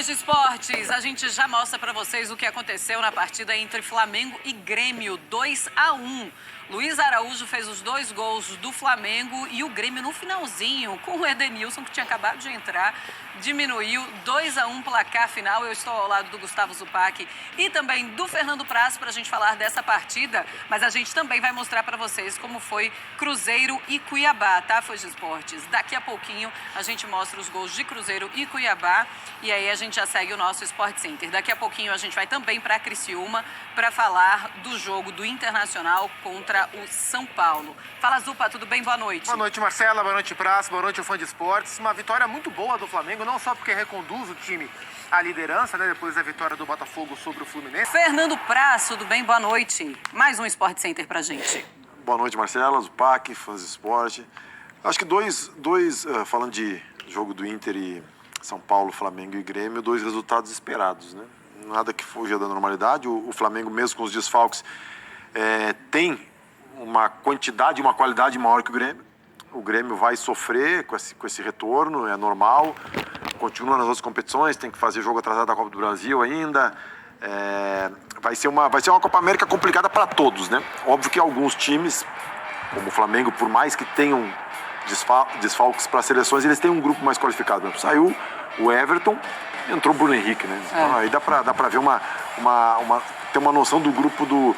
Foi de Esportes, a gente já mostra para vocês o que aconteceu na partida entre Flamengo e Grêmio, 2-1. Luiz Araújo fez os 2 gols do Flamengo e o Grêmio no finalzinho, com o Edenilson, que tinha acabado de entrar, diminuiu 2-1 placar final. Eu estou ao lado do Gustavo Zupac e também do Fernando Praz para a gente falar dessa partida, mas a gente também vai mostrar para vocês como foi Cruzeiro e Cuiabá, tá, Foi de Esportes? Daqui a pouquinho a gente mostra os gols de Cruzeiro e Cuiabá e aí a gente já segue o nosso Sport Center. Daqui a pouquinho a gente vai também para Criciúma para falar do jogo do Internacional contra o São Paulo. Fala, Zupa, tudo bem? Boa noite. Boa noite, Marcela. Boa noite, Praz. Boa noite, Fã de Esportes. Uma vitória muito boa do Flamengo, não só porque reconduz o time à liderança, né, depois da vitória do Botafogo sobre o Fluminense. Fernando Praz, tudo bem? Boa noite. Mais um Sport Center pra gente. Boa noite, Marcela, Zupac, Fãs de Esporte. Acho que falando de jogo do Inter e São Paulo, Flamengo e Grêmio, 2 resultados esperados, né? Nada que fuja da normalidade. O Flamengo, mesmo com os desfalques, tem uma quantidade e uma qualidade maior que o Grêmio. O Grêmio vai sofrer com esse retorno, é normal. Continua nas outras competições, tem que fazer jogo atrasado da Copa do Brasil ainda. Vai ser uma Copa América complicada para todos, né? Óbvio que alguns times, como o Flamengo, por mais que tenham desfalques para seleções, eles têm um grupo mais qualificado. Saiu o Everton, entrou o Bruno Henrique, né? Então, aí dá para ver ter uma noção do grupo do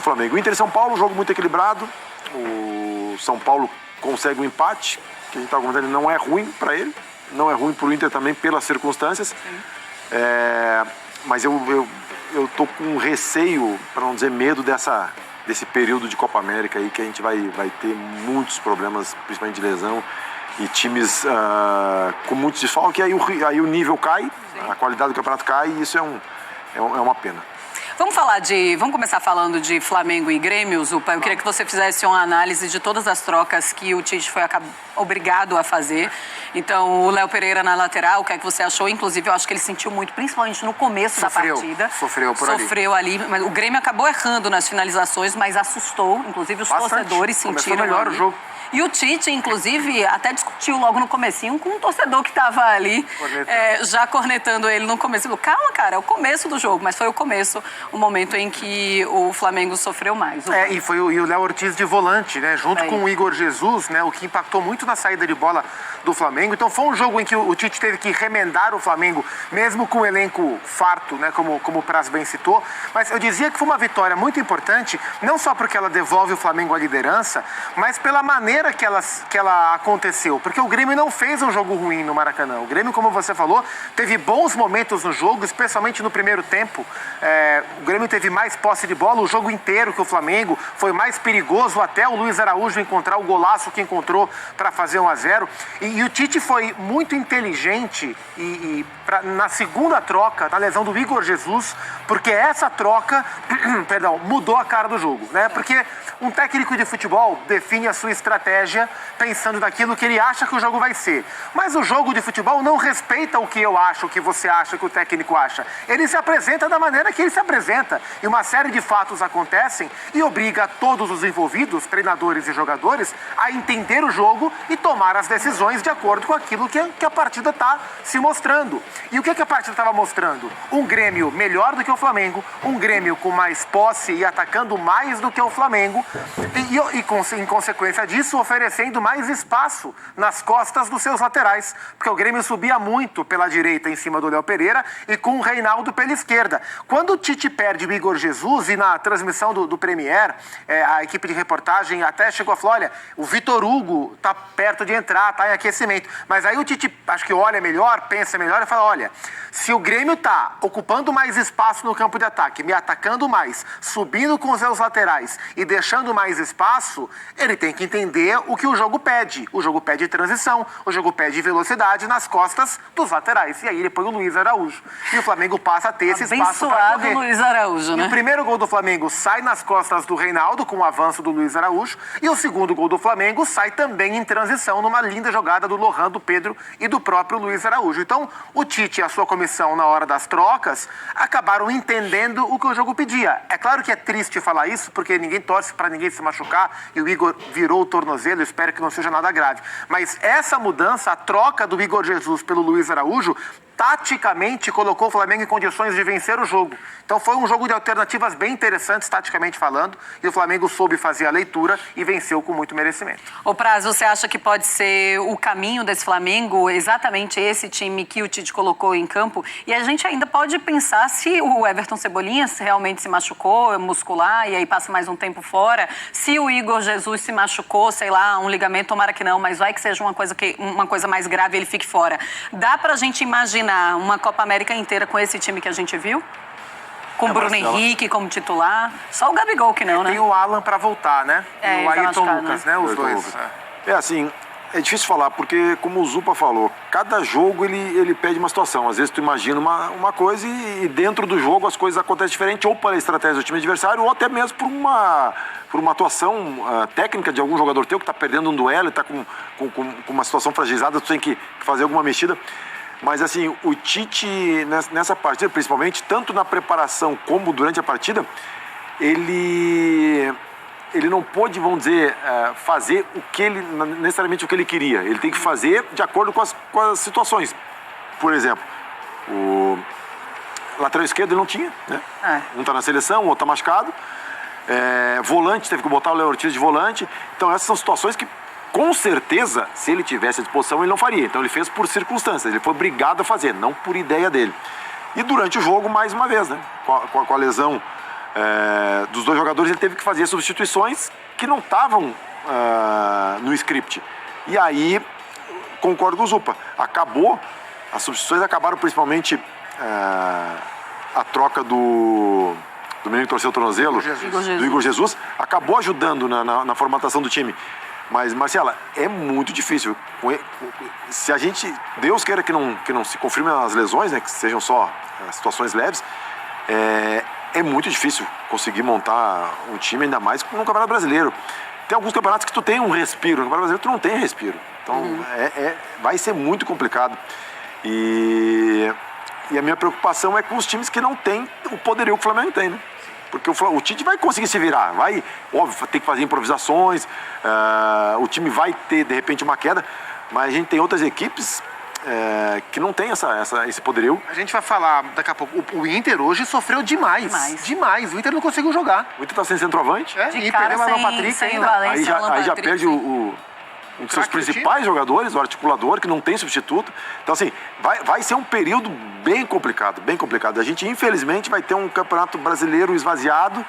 Flamengo. O Inter e São Paulo, jogo muito equilibrado. O São Paulo consegue um empate, que a gente está comentando, não é ruim para ele, não é ruim para o Inter também pelas circunstâncias. Mas eu tô com receio, para não dizer medo, desse período de Copa América aí, que a gente vai ter muitos problemas, principalmente de lesão, e times com muitos desfalques, aí o nível cai, a qualidade do campeonato cai, e isso é uma pena. Vamos começar falando de Flamengo e Grêmio, Zupa. Eu queria que você fizesse uma análise de todas as trocas que o Tite foi obrigado a fazer. Então, o Léo Pereira na lateral, o que é que você achou? Inclusive, eu acho que ele sentiu muito, principalmente no começo da partida. Sofreu ali. Mas o Grêmio acabou errando nas finalizações, mas assustou. Inclusive, os torcedores sentiram melhor ali. O jogo. E o Tite, inclusive, até discutiu logo no comecinho com um torcedor que estava ali, já cornetando ele no começo. Ele falou, calma, cara, é o começo do jogo. Mas foi o começo, o momento em que o Flamengo sofreu mais. E foi o Léo Ortiz de volante, né? Junto com o Igor Jesus, né? O que impactou muito na saída de bola do Flamengo. Então foi um jogo em que o Tite teve que remendar o Flamengo, mesmo com o elenco farto, né? Como o Praz bem citou. Mas eu dizia que foi uma vitória muito importante, não só porque ela devolve o Flamengo à liderança, mas pela maneira que ela aconteceu, porque o Grêmio não fez um jogo ruim no Maracanã. O Grêmio, como você falou, teve bons momentos no jogo, especialmente no primeiro tempo. O Grêmio teve mais posse de bola o jogo inteiro que o Flamengo, foi mais perigoso até o Luiz Araújo encontrar o golaço que encontrou para fazer 1-0. E o Tite foi muito inteligente na segunda troca, na lesão do Igor Jesus, porque essa troca mudou a cara do jogo, né? Porque um técnico de futebol define a sua estratégia pensando naquilo que ele acha que o jogo vai ser. Mas o jogo de futebol não respeita o que eu acho, o que você acha, o que o técnico acha. Ele se apresenta da maneira que ele se apresenta. E uma série de fatos acontecem e obriga todos os envolvidos, treinadores e jogadores, a entender o jogo e tomar as decisões de acordo com aquilo que a partida está se mostrando. E o que a partida estava mostrando? Um Grêmio melhor do que o Flamengo, um Grêmio com mais posse e atacando mais do que o Flamengo, em consequência disso, oferecendo mais espaço nas costas dos seus laterais, porque o Grêmio subia muito pela direita em cima do Léo Pereira e com o Reinaldo pela esquerda. Quando o Tite perde o Igor Jesus, e na transmissão do Premier, a equipe de reportagem até chegou a falar, olha, o Vitor Hugo está perto de entrar, está em aquecimento. Mas aí o Tite, acho que olha melhor, pensa melhor e fala, olha, se o Grêmio está ocupando mais espaço no campo de ataque, me atacando mais, subindo com os seus laterais e deixando mais espaço, ele tem que entender o que o jogo pede. O jogo pede transição, o jogo pede velocidade nas costas dos laterais. E aí ele põe o Luiz Araújo. E o Flamengo passa a ter esse espaço para correr. Luiz Araújo, né? E o primeiro gol do Flamengo sai nas costas do Reinaldo, com o avanço do Luiz Araújo. E o segundo gol do Flamengo sai também em transição, numa linda jogada do Lohan, do Pedro e do próprio Luiz Araújo. Então, o Tite e a sua comissão, na hora das trocas, acabaram entendendo o que o jogo pedia. É claro que é triste falar isso, porque ninguém torce para ninguém se machucar, e o Igor virou o tornozelo, eu espero que não seja nada grave. Mas essa mudança, a troca do Igor Jesus pelo Luiz Araújo, taticamente colocou o Flamengo em condições de vencer o jogo. Então foi um jogo de alternativas bem interessantes, taticamente falando, e o Flamengo soube fazer a leitura e venceu com muito merecimento. Ô Praz, você acha que pode ser o caminho desse Flamengo, exatamente esse time que o Tite colocou em campo? E a gente ainda pode pensar se o Everton Cebolinha realmente se machucou, muscular, e aí passa mais um tempo fora, se o Igor Jesus se machucou, sei lá, um ligamento, tomara que não, mas vai que seja uma coisa mais grave e ele fique fora. Dá pra gente imaginar uma Copa América inteira com esse time que a gente viu? Com o Bruno Henrique como titular. Só o Gabigol que não, né? Tem o Alan pra voltar, né? É, e o Ayrton machucado, Lucas, né? Os dois. Lucas. É assim, é difícil falar, porque como o Zupa falou, cada jogo ele pede uma situação. Às vezes tu imagina uma coisa e dentro do jogo as coisas acontecem diferente, ou pela estratégia do time adversário, ou até mesmo por uma atuação técnica de algum jogador teu que está perdendo um duelo e está com uma situação fragilizada, tu tem que fazer alguma mexida. Mas assim, o Tite, nessa partida, principalmente, tanto na preparação como durante a partida, ele não pôde, vamos dizer, fazer necessariamente o que ele queria. Ele tem que fazer de acordo com as situações. Por exemplo, o lateral esquerdo ele não tinha, né? Um está na seleção, o outro está machucado. Volante, teve que botar o Léo Ortiz de volante. Então essas são situações que, com certeza, se ele tivesse à disposição, ele não faria. Então ele fez por circunstâncias, ele foi obrigado a fazer, não por ideia dele. E durante o jogo, mais uma vez, né? Com a lesão dos dois jogadores, ele teve que fazer substituições que não estavam no script. E aí, concordo com o Zupa, as substituições acabaram principalmente a troca do menino que torceu o tornozelo, do Igor Jesus, acabou ajudando na formatação do time. Mas, Marcela, é muito difícil. Se a gente, Deus queira que não se confirmem as lesões, né, que sejam só situações leves, é muito difícil conseguir montar um time, ainda mais no Campeonato Brasileiro. Tem alguns campeonatos que tu tem um respiro, no Campeonato Brasileiro tu não tem respiro. Então, vai ser muito complicado. E a minha preocupação é com os times que não têm o poderio que o Flamengo tem, né? Porque o Tite vai conseguir se virar, vai, óbvio, ter que fazer improvisações, o time vai ter, de repente, uma queda, mas a gente tem outras equipes que não tem esse poderio. A gente vai falar daqui a pouco. O Inter hoje sofreu demais. Demais. O Inter não conseguiu jogar. O Inter tá sem centroavante. E perdeu o Alan Patrick ainda. Aí já perde um dos seus principais jogadores, o articulador, que não tem substituto. Então, assim, vai ser um período bem complicado, bem complicado. A gente, infelizmente, vai ter um campeonato brasileiro esvaziado,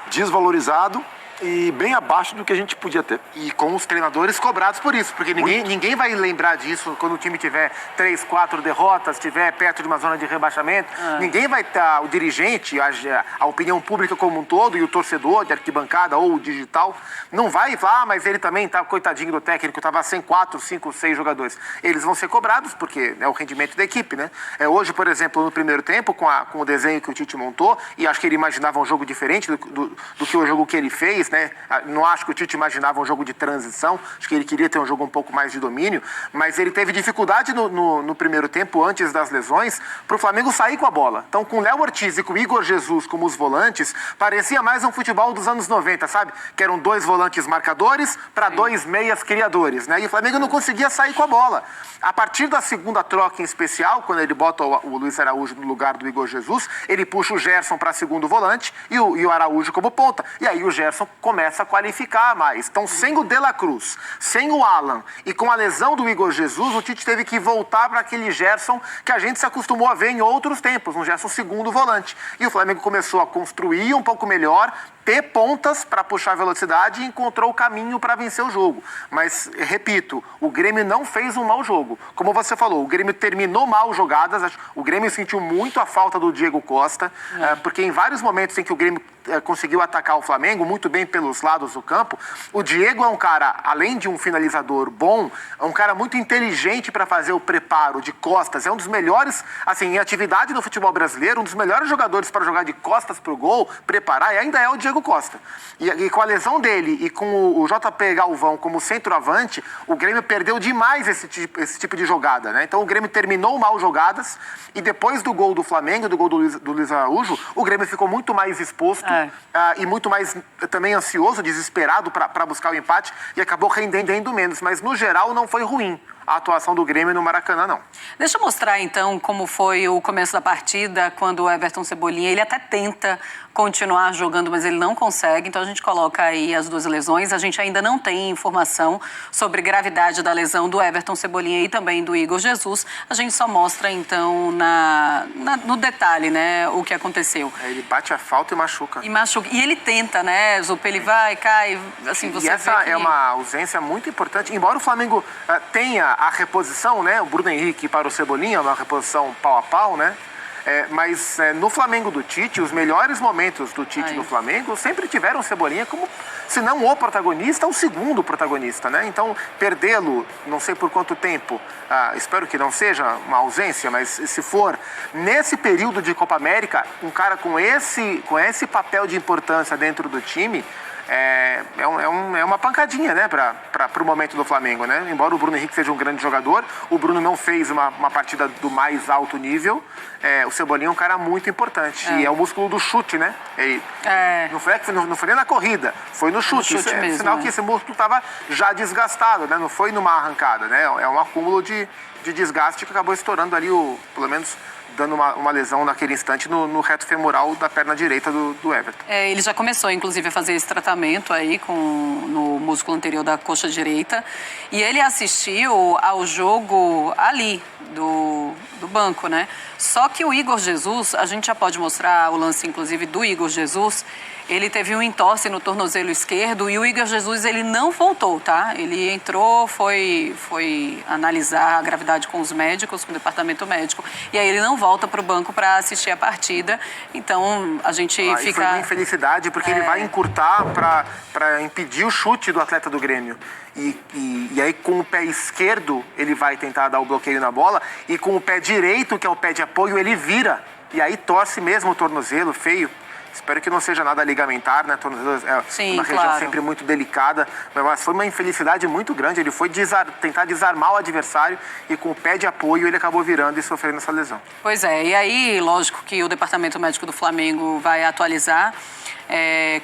desvalorizado e bem abaixo do que a gente podia ter. E com os treinadores cobrados por isso, porque ninguém vai lembrar disso quando o time tiver 3, 4 derrotas, estiver perto de uma zona de rebaixamento. Ninguém vai estar, o dirigente, a opinião pública como um todo e o torcedor de arquibancada ou o digital, não vai falar, mas ele também tá, coitadinho do técnico, estava sem 4, 5, 6 jogadores. Eles vão ser cobrados, porque é o rendimento da equipe, né? Hoje, por exemplo, no primeiro tempo, com o desenho que o Tite montou, e acho que ele imaginava um jogo diferente do que o jogo que ele fez, né? Não acho que o Tite imaginava um jogo de transição, acho que ele queria ter um jogo um pouco mais de domínio, mas ele teve dificuldade no primeiro tempo, antes das lesões, para o Flamengo sair com a bola. Então, com o Léo Ortiz e com o Igor Jesus como os volantes, parecia mais um futebol dos anos 90, sabe? Que eram 2 volantes marcadores para 2 meias criadores, né? E o Flamengo não conseguia sair com a bola. A partir da segunda troca em especial, quando ele bota o Luiz Araújo no lugar do Igor Jesus, ele puxa o Gerson para segundo volante e o Araújo como ponta. E aí o Gerson começa a qualificar mais. Então, sem o De La Cruz, sem o Alan e com a lesão do Igor Jesus, o Tite teve que voltar para aquele Gerson que a gente se acostumou a ver em outros tempos, um Gerson segundo volante. E o Flamengo começou a construir um pouco melhor, ter pontas para puxar velocidade e encontrou o caminho para vencer o jogo. Mas, repito, o Grêmio não fez um mau jogo. Como você falou, o Grêmio terminou mal jogadas, o Grêmio sentiu muito a falta do Diego Costa, porque em vários momentos em que o Grêmio conseguiu atacar o Flamengo, muito bem pelos lados do campo, o Diego é um cara, além de um finalizador bom, é um cara muito inteligente para fazer o preparo de costas, é um dos melhores, assim, em atividade no futebol brasileiro, um dos melhores jogadores para jogar de costas pro gol, preparar, e ainda é o Diego Costa. E com a lesão dele e com o JP Galvão como centroavante, o Grêmio perdeu demais esse tipo de jogada, né? Então o Grêmio terminou mal jogadas e depois do gol do Flamengo, do gol do Luiz Araújo, o Grêmio ficou muito mais exposto e muito mais também ansioso, desesperado para buscar o empate e acabou rendendo menos. Mas no geral não foi ruim. a atuação do Grêmio no Maracanã, não. Deixa eu mostrar, então, como foi o começo da partida, quando o Everton Cebolinha, ele até tenta continuar jogando, mas ele não consegue. Então, a gente coloca aí as duas lesões. A gente ainda não tem informação sobre gravidade da lesão do Everton Cebolinha e também do Igor Jesus. A gente só mostra, então, no detalhe, né, o que aconteceu. Ele bate a falta e machuca. E ele tenta, né, Zupa? Ele vai, cai, assim, você e essa vê que... é uma ausência muito importante. Embora o Flamengo tenha a reposição, né, o Bruno Henrique para o Cebolinha, uma reposição pau a pau, né? Mas no Flamengo do Tite, os melhores momentos do Tite no Flamengo sempre tiveram o Cebolinha como, se não o protagonista, o segundo protagonista, né? Então, perdê-lo, não sei por quanto tempo, espero que não seja uma ausência, mas se for nesse período de Copa América, um cara com esse papel de importância dentro do time, é uma pancadinha, né, para o momento do Flamengo, né? Embora o Bruno Henrique seja um grande jogador, o Bruno não fez uma partida do mais alto nível. O Cebolinha é um cara muito importante. E é o músculo do chute, né? Não foi nem na corrida, foi no chute. No chute mesmo, sinal que esse músculo estava já desgastado, né? Não foi numa arrancada, né? É um acúmulo de desgaste que acabou estourando ali, pelo menos dando uma lesão naquele instante no reto femoral da perna direita do Everton. Ele já começou, inclusive, a fazer esse tratamento aí no músculo anterior da coxa direita. E ele assistiu ao jogo ali, do banco, né? Só que o Igor Jesus, a gente já pode mostrar o lance, inclusive, do Igor Jesus. Ele teve um entorse no tornozelo esquerdo e o Igor Jesus, ele não voltou, tá? Ele entrou, foi analisar a gravidade com os médicos, com o departamento médico, e aí ele não volta para o banco para assistir a partida. Então, a gente fica... Foi uma infelicidade, porque ele vai encurtar para impedir o chute do atleta do Grêmio. E aí, com o pé esquerdo, ele vai tentar dar o bloqueio na bola, e com o pé direito, que é o pé de apoio, ele vira. E aí torce mesmo o tornozelo, feio. Espero que não seja nada ligamentar, né? Sim, uma região sempre muito delicada, mas foi uma infelicidade muito grande. Ele foi tentar desarmar o adversário e com o pé de apoio ele acabou virando e sofrendo essa lesão. Pois é, e aí, lógico que o Departamento Médico do Flamengo vai atualizar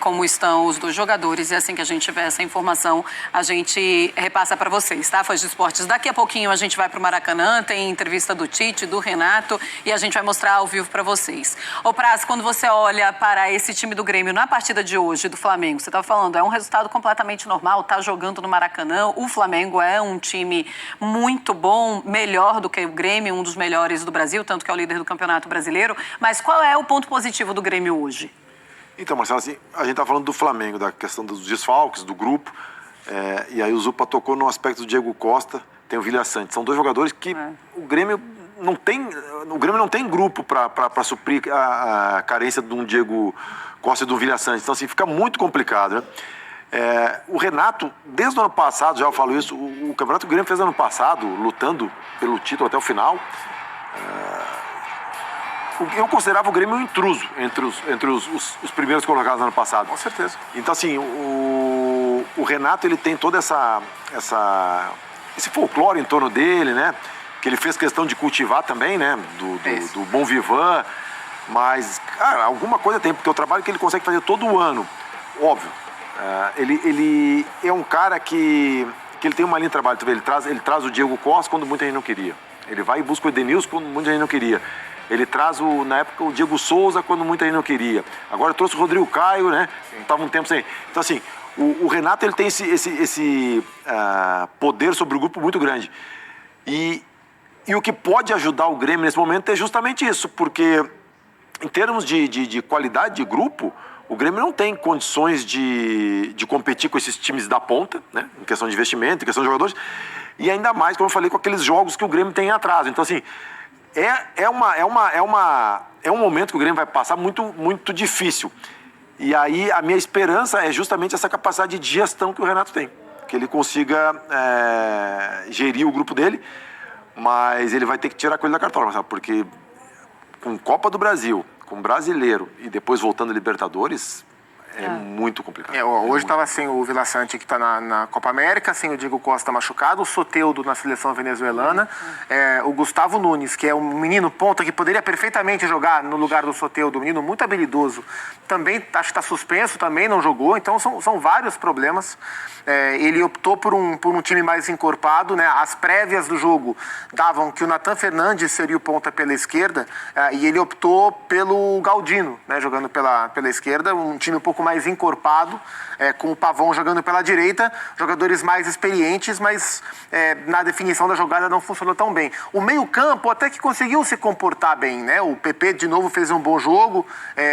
como estão os dois jogadores, e assim que a gente tiver essa informação, a gente repassa para vocês, tá? Fãs de esportes. Daqui a pouquinho a gente vai para o Maracanã, tem entrevista do Tite, do Renato, e a gente vai mostrar ao vivo para vocês. Ô Praz, quando você olha para esse time do Grêmio na partida de hoje, do Flamengo, você estava falando, é um resultado completamente normal, tá jogando no Maracanã, o Flamengo é um time muito bom, melhor do que o Grêmio, um dos melhores do Brasil, tanto que é o líder do Campeonato Brasileiro, mas qual é o ponto positivo do Grêmio hoje? Então, Marcelo, assim, a gente está falando do Flamengo, da questão dos desfalques, do grupo, e aí o Zupa tocou no aspecto do Diego Costa, tem o Vilha Sante. São dois jogadores que o Grêmio não tem grupo para suprir a carência de um Diego Costa e do Vilha Sante. Então, assim, fica muito complicado, né? O Renato, desde o ano passado, já eu falo isso, o campeonato que o Grêmio fez ano passado, lutando pelo título até o final, eu considerava o Grêmio um intruso entre os primeiros colocados no ano passado. Com certeza. Então, assim, o Renato, ele tem toda esse folclore em torno dele, né? Que ele fez questão de cultivar também, né? Do bom vivan. Mas, cara, alguma coisa tem, porque o trabalho que ele consegue fazer todo ano, óbvio, ele é um cara que ele tem uma linha de trabalho. Ele traz o Diego Costa quando muita gente não queria. Ele vai e busca o Edenilson quando muita gente não queria. Ele traz, na época, o Diego Souza quando muita gente não queria. Agora trouxe o Rodrigo Caio, né? Estava um tempo sem. Então, assim, o Renato, ele tem esse poder sobre o grupo muito grande. E o que pode ajudar o Grêmio nesse momento é justamente isso, porque em termos de qualidade de grupo, o Grêmio não tem condições de competir com esses times da ponta, né? Em questão de investimento, em questão de jogadores, e ainda mais, como eu falei, com aqueles jogos que o Grêmio tem em atraso. Então, assim, é um momento que o Grêmio vai passar muito, muito difícil. E aí a minha esperança é justamente essa capacidade de gestão que o Renato tem. Que ele consiga gerir o grupo dele, mas ele vai ter que tirar coisa da cartola, sabe? Porque com Copa do Brasil, com Brasileiro e depois voltando a Libertadores, é muito complicado. Hoje estava sem o Vila Sante, que está na Copa América, sem o Diego Costa machucado, o Soteldo na seleção venezuelana, o Gustavo Nunes, que é um menino ponta que poderia perfeitamente jogar no lugar do Soteldo, um menino muito habilidoso, também acho que está suspenso, também não jogou, então são vários problemas. Ele optou por um time mais encorpado, né? As prévias do jogo davam que o Nathan Fernandes seria o ponta pela esquerda, e ele optou pelo Galdino, né? Jogando pela esquerda, um time um pouco mais encorpado, com o Pavão jogando pela direita, jogadores mais experientes, mas na definição da jogada não funcionou tão bem. O meio-campo até que conseguiu se comportar bem, né? O PP de novo fez um bom jogo,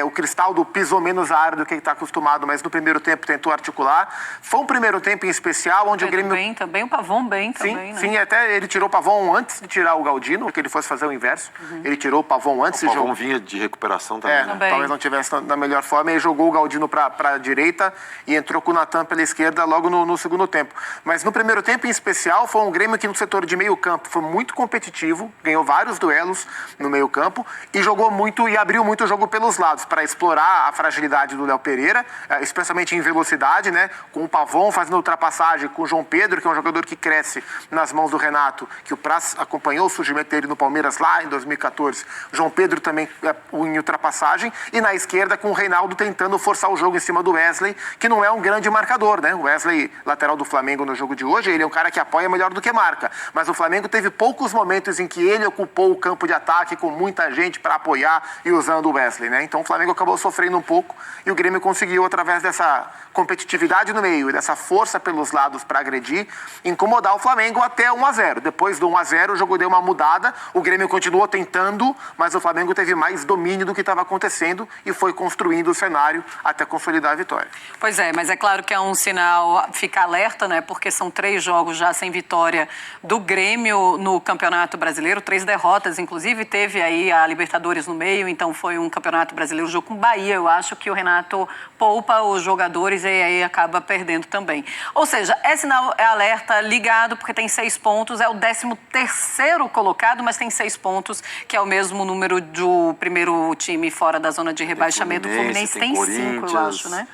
o Cristaldo pisou menos a área do que ele está acostumado, mas no primeiro tempo tentou articular. Foi um primeiro tempo em especial, onde o Grêmio... bem também, o Pavão bem também, né? Sim, até ele tirou o Pavão antes de tirar o Galdino, que ele fosse fazer o inverso. Ele tirou o Pavão antes. O Pavão vinha de recuperação também, né? Talvez não tivesse na melhor forma, e jogou o Galdino para a direita e entrou com o Nathan pela esquerda logo no segundo tempo. Mas no primeiro tempo em especial, foi um Grêmio que no setor de meio campo foi muito competitivo, ganhou vários duelos no meio campo e jogou muito e abriu muito o jogo pelos lados, para explorar a fragilidade do Léo Pereira, especialmente em velocidade, né? Com o Pavão fazendo ultrapassagem, com o João Pedro, que é um jogador que cresce nas mãos do Renato, que o Praz acompanhou o surgimento dele no Palmeiras lá em 2014. O João Pedro também em ultrapassagem, e na esquerda com o Reinaldo tentando forçar o jogo em cima do Wesley, que não é um grande marcador, né? O Wesley, lateral do Flamengo no jogo de hoje, ele é um cara que apoia melhor do que marca, mas o Flamengo teve poucos momentos em que ele ocupou o campo de ataque com muita gente para apoiar e usando o Wesley, né? Então o Flamengo acabou sofrendo um pouco e o Grêmio conseguiu, através dessa competitividade no meio e dessa força pelos lados para agredir, incomodar o Flamengo até 1-0. Depois do 1-0, o jogo deu uma mudada, o Grêmio continuou tentando, mas o Flamengo teve mais domínio do que estava acontecendo e foi construindo o cenário até consolidar a vitória. Pois é, mas é claro que é um sinal, ficar alerta, né? Porque são 3 jogos já sem vitória do Grêmio no Campeonato Brasileiro, 3 derrotas, inclusive teve aí a Libertadores no meio, então foi um Campeonato Brasileiro, jogo com Bahia. Eu acho que o Renato poupa os jogadores e aí acaba perdendo também. Ou seja, é sinal, é alerta, ligado, porque tem 6 pontos, é o 13º colocado, mas tem 6 pontos, que é o mesmo número do primeiro time fora da zona de rebaixamento. O Fluminense tem 5, eu acho, né?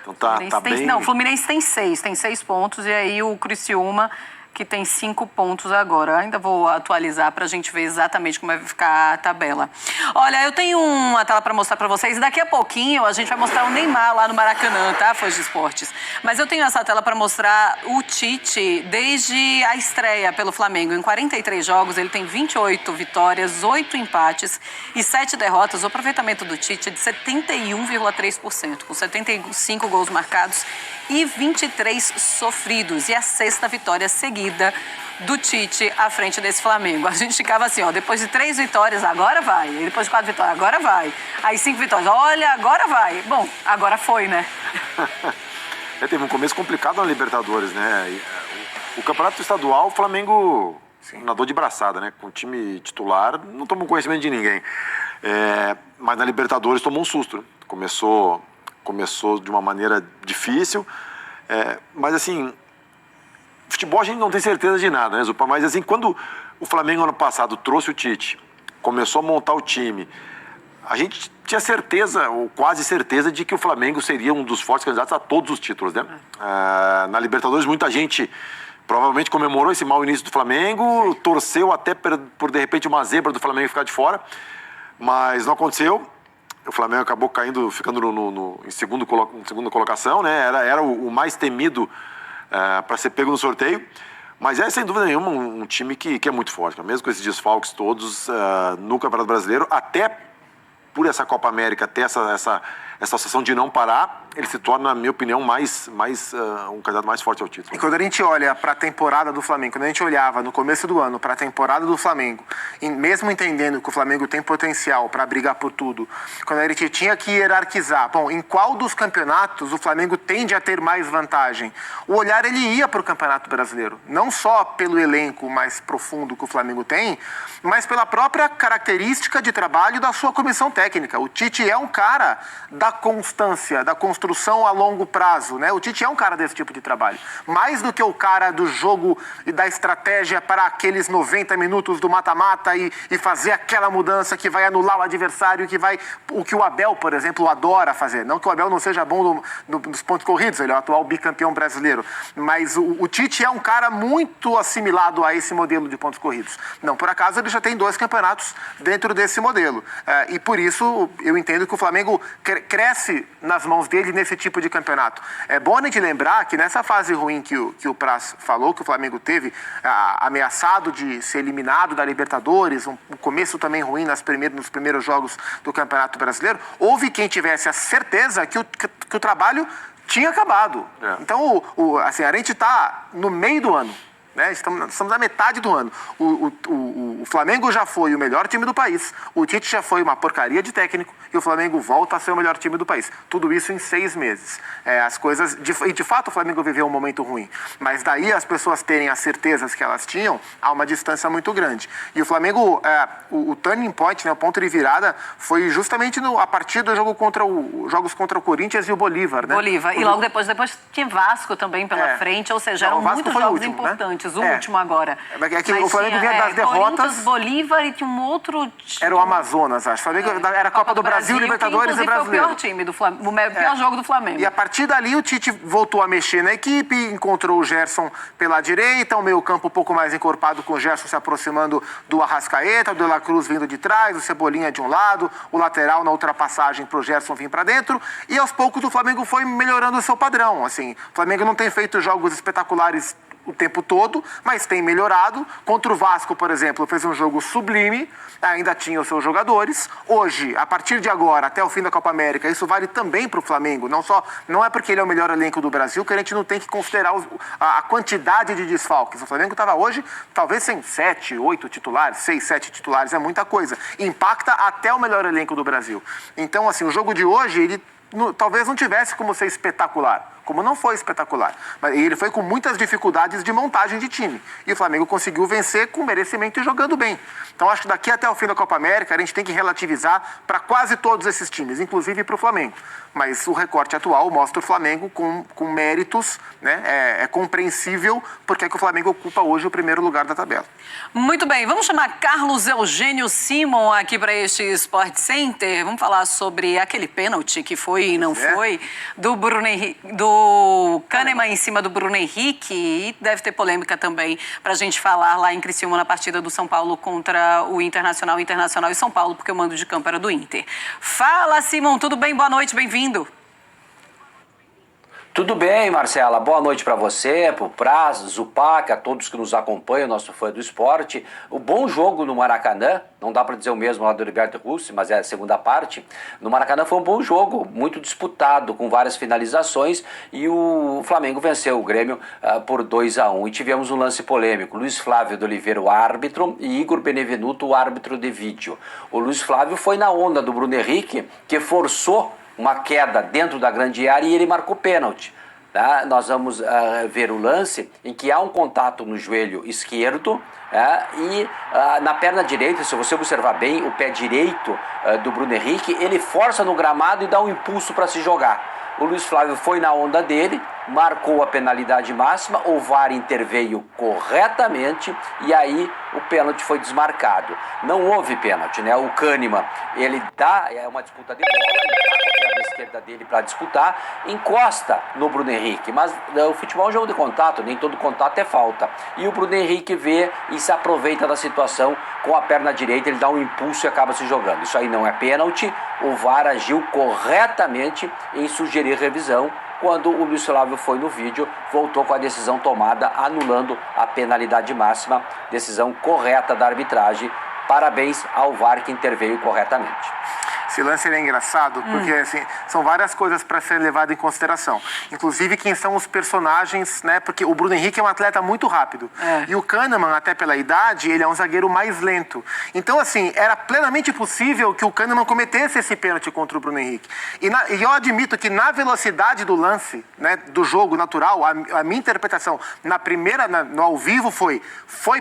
Então tá bem... Não, o Fluminense tem 6 pontos, e aí o Criciúma, que tem 5 pontos agora. Ainda vou atualizar para a gente ver exatamente como vai ficar a tabela. Olha, eu tenho uma tela para mostrar para vocês. Daqui a pouquinho a gente vai mostrar o Neymar lá no Maracanã, tá, fãs de esportes? Mas eu tenho essa tela para mostrar o Tite desde a estreia pelo Flamengo. Em 43 jogos, ele tem 28 vitórias, 8 empates e 7 derrotas. O aproveitamento do Tite é de 71,3%, com 75 gols marcados e 23 sofridos. E a 6ª vitória seguida do Tite à frente desse Flamengo. A gente ficava assim, ó, depois de 3 vitórias, agora vai. E depois de 4 vitórias, agora vai. Aí 5 vitórias, olha, agora vai. Bom, agora foi, né? Teve um começo complicado na Libertadores, né? O campeonato estadual, o Flamengo nadou de braçada, né? Com o time titular, não tomou conhecimento de ninguém. Mas na Libertadores tomou um susto, né? Começou de uma maneira difícil, mas assim, futebol a gente não tem certeza de nada, né, Zupa? Mas assim, quando o Flamengo ano passado trouxe o Tite, começou a montar o time, a gente tinha certeza, ou quase certeza, de que o Flamengo seria um dos fortes candidatos a todos os títulos, né? Na Libertadores, muita gente provavelmente comemorou esse mau início do Flamengo, torceu até por de repente uma zebra do Flamengo ficar de fora, mas não aconteceu. O Flamengo acabou ficando em segunda colocação, né? Era o mais temido para ser pego no sorteio. Mas é, sem dúvida nenhuma, um time que é muito forte. Mesmo com esses desfalques todos no Campeonato Brasileiro, até por essa Copa América ter essa sensação de não parar, ele se torna, na minha opinião, um candidato mais forte ao título. E quando a gente olha para a temporada do Flamengo, quando a gente olhava no começo do ano para a temporada do Flamengo, mesmo entendendo que o Flamengo tem potencial para brigar por tudo, quando a gente tinha que hierarquizar, bom, em qual dos campeonatos o Flamengo tende a ter mais vantagem? O olhar ele ia para o Campeonato Brasileiro, não só pelo elenco mais profundo que o Flamengo tem, mas pela própria característica de trabalho da sua comissão técnica. O Tite é um cara da constância, da construção construção a longo prazo, né? O Tite é um cara desse tipo de trabalho. Mais do que o cara do jogo e da estratégia para aqueles 90 minutos do mata-mata e fazer aquela mudança que vai anular o adversário, o que o Abel, por exemplo, adora fazer. Não que o Abel não seja bom nos pontos corridos, ele é o atual bicampeão brasileiro. Mas o Tite é um cara muito assimilado a esse modelo de pontos corridos. Não por acaso ele já tem 2 campeonatos dentro desse modelo. E por isso eu entendo que o Flamengo cresce nas mãos dele nesse tipo de campeonato. É bom a gente lembrar que nessa fase ruim que o Praz falou, que o Flamengo teve, ameaçado de ser eliminado da Libertadores, um começo também ruim nos primeiros jogos do Campeonato Brasileiro, houve quem tivesse a certeza que o trabalho tinha acabado. Então, assim, a gente está no meio do ano. Né? Estamos na metade do ano. O Flamengo já foi o melhor time do país. O Tite já foi uma porcaria de técnico e o Flamengo volta a ser o melhor time do país. Tudo isso em 6 meses. As coisas... de fato, o Flamengo viveu um momento ruim. Mas daí as pessoas terem as certezas que elas tinham, há uma distância muito grande. E o Flamengo, o turning point, né, o ponto de virada, foi justamente a partir do jogo jogos contra o Corinthians e o Bolívar. Né? Bolívar. E logo depois tinha Vasco também pela frente. Ou seja, eram muitos jogos último, importantes. Né? O último agora. O Flamengo vinha das derrotas. Corinthians, Bolívar e tinha um outro... Era o Amazonas, acho. O Flamengo era a Copa do Brasil, Libertadores e Brasileiro. Foi o pior time do Flamengo, o pior jogo do Flamengo. E a partir dali o Tite voltou a mexer na equipe, encontrou o Gerson pela direita, o meio-campo um pouco mais encorpado com o Gerson se aproximando do Arrascaeta, o De La Cruz vindo de trás, o Cebolinha de um lado, o lateral na ultrapassagem para o Gerson vir para dentro. E aos poucos o Flamengo foi melhorando o seu padrão. Assim, o Flamengo não tem feito jogos espetaculares o tempo todo, mas tem melhorado. Contra o Vasco, por exemplo, fez um jogo sublime, ainda tinha os seus jogadores. Hoje, a partir de agora, até o fim da Copa América, isso vale também para o Flamengo. Não é porque ele é o melhor elenco do Brasil que a gente não tem que considerar a quantidade de desfalques. O Flamengo estava hoje, talvez sem 7, 8 titulares, 6, 7 titulares, é muita coisa. Impacta até o melhor elenco do Brasil. Então, assim, o jogo de hoje, ele talvez não tivesse como ser espetacular, como não foi espetacular. Mas ele foi com muitas dificuldades de montagem de time. E o Flamengo conseguiu vencer com merecimento e jogando bem. Então acho que daqui até o fim da Copa América a gente tem que relativizar para quase todos esses times, inclusive para o Flamengo. Mas o recorte atual mostra o Flamengo com méritos, né? É compreensível porque é que o Flamengo ocupa hoje o primeiro lugar da tabela. Muito bem, vamos chamar Carlos Eugênio Simon aqui para este Sport Center. Vamos falar sobre aquele pênalti que foi e não foi do Kahneman em cima do Bruno Henrique, e deve ter polêmica também para a gente falar lá em Criciúma na partida do São Paulo contra o Internacional e São Paulo, porque o mando de campo era do Inter. Fala, Simon, tudo bem? Boa noite, bem-vindo. Tudo bem, Marcela. Boa noite para você, para o Praz, Zupac, a todos que nos acompanham, nosso fã do esporte. O bom jogo no Maracanã, não dá para dizer o mesmo lá do Heriberto Russi, mas é a segunda parte. No Maracanã foi um bom jogo, muito disputado, com várias finalizações, e o Flamengo venceu o Grêmio por 2-1. E tivemos um lance polêmico. Luiz Flávio de Oliveira, o árbitro, e Igor Benevenuto, o árbitro de vídeo. O Luiz Flávio foi na onda do Bruno Henrique, que forçou uma queda dentro da grande área e ele marcou pênalti. Tá? Nós vamos ver o lance em que há um contato no joelho esquerdo e na perna direita, se você observar bem, o pé direito do Bruno Henrique, ele força no gramado e dá um impulso para se jogar. O Luiz Flávio foi na onda dele, marcou a penalidade máxima, o VAR interveio corretamente e aí o pênalti foi desmarcado. Não houve pênalti, né? O Kahneman, ele dá, é uma disputa de bola, ele dá com a perna esquerda dele para disputar, encosta no Bruno Henrique, mas o futebol é um jogo de contato, nem todo contato é falta. E o Bruno Henrique vê e se aproveita da situação com a perna direita, ele dá um impulso e acaba se jogando. Isso aí não é pênalti, o VAR agiu corretamente em sugerir revisão. Quando o Luiz Flávio foi no vídeo, voltou com a decisão tomada, anulando a penalidade máxima, decisão correta da arbitragem. Parabéns ao VAR que interveio corretamente. Esse lance é engraçado porque assim, são várias coisas para ser levado em consideração. Inclusive quem são os personagens, né? Porque o Bruno Henrique é um atleta muito rápido. E o Kahneman, até pela idade, ele é um zagueiro mais lento. Então, assim, era plenamente possível que o Kahneman cometesse esse pênalti contra o Bruno Henrique. E eu admito que na velocidade do lance, né, do jogo natural, a minha interpretação na primeira, no ao vivo foi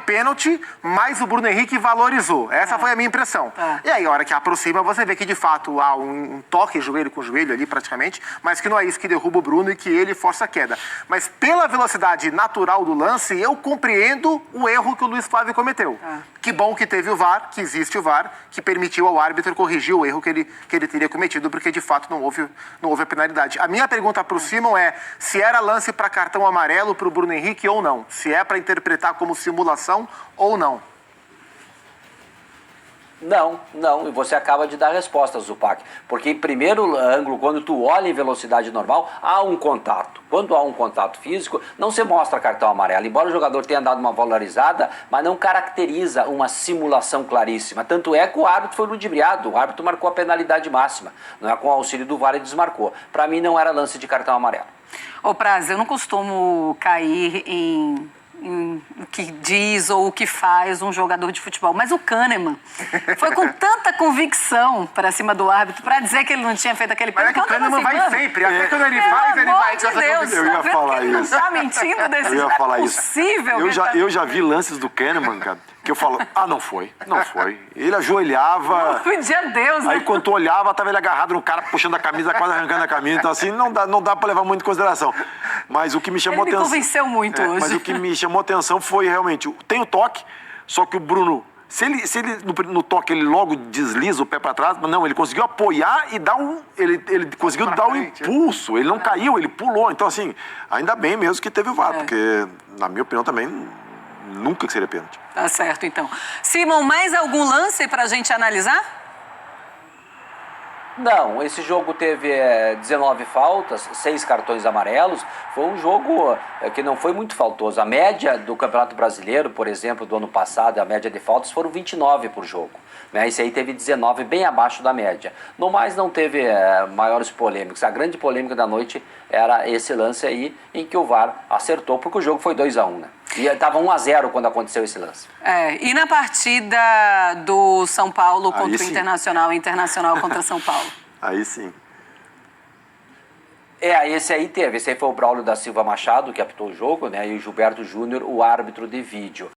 pênalti, mas o Bruno Henrique valorizou. Essa foi a minha impressão. E aí, a hora que aproxima, você vê que de fato há um toque joelho com joelho ali praticamente, mas que não é isso que derruba o Bruno e que ele força a queda. Mas pela velocidade natural do lance, eu compreendo o erro que o Luiz Flávio cometeu. Que bom que teve o VAR, que existe o VAR, que permitiu ao árbitro corrigir o erro que ele teria cometido, porque de fato não houve a penalidade. A minha pergunta para o Simon é se era lance para cartão amarelo para o Bruno Henrique ou não. Se é para interpretar como simulação ou não. Não, e você acaba de dar a resposta, Zupac. Porque em primeiro ângulo, quando tu olha em velocidade normal, há um contato. Quando há um contato físico, não se mostra cartão amarelo. Embora o jogador tenha dado uma valorizada, mas não caracteriza uma simulação claríssima. Tanto é que o árbitro foi ludibriado, o árbitro marcou a penalidade máxima. Não é com o auxílio do VAR, ele desmarcou. Para mim não era lance de cartão amarelo. Ô Praz, eu não costumo cair em o que diz ou o que faz um jogador de futebol. Mas o Kahneman foi com tanta convicção para cima do árbitro para dizer que ele não tinha feito aquele pênalti. Mas é que o Kahneman vai sempre. Até quando ele faz, ele vai. Pelo amor de Deus, eu ia falar ele isso. Não tá mentindo desse jeito. Eu ia falar é isso. Possível. Eu já vi lances do Kahneman, cara, que eu falo, não foi. Ele ajoelhava. Pedia Deus, né? Aí quando tu olhava, tava ele agarrado no cara, puxando a camisa, quase arrancando a camisa. Então assim, não dá pra levar muito em consideração. Mas o que me chamou Ele me atenção... convenceu muito hoje. Mas o que me chamou atenção foi realmente, tem o toque, só que o Bruno, se ele no toque ele logo desliza o pé para trás, mas não, ele conseguiu apoiar e dar ele conseguiu dar um impulso, ele não caiu, ele pulou. Então assim, ainda bem mesmo que teve o VAR, porque na minha opinião também nunca que seria pênalti. Tá certo, então. Simon, mais algum lance pra gente analisar? Não, esse jogo teve 19 faltas, 6 cartões amarelos. Foi um jogo que não foi muito faltoso. A média do Campeonato Brasileiro, por exemplo, do ano passado, a média de faltas foram 29 por jogo. Esse aí teve 19, bem abaixo da média. No mais, não teve maiores polêmicas. A grande polêmica da noite era esse lance aí, em que o VAR acertou, porque o jogo foi 2-1, né? E estava 1-0 quando aconteceu esse lance. E na partida do São Paulo contra o sim. Internacional contra São Paulo? Aí sim. Esse aí teve. Esse aí foi o Braulio da Silva Machado, que apitou o jogo, né? E o Gilberto Júnior, o árbitro de vídeo.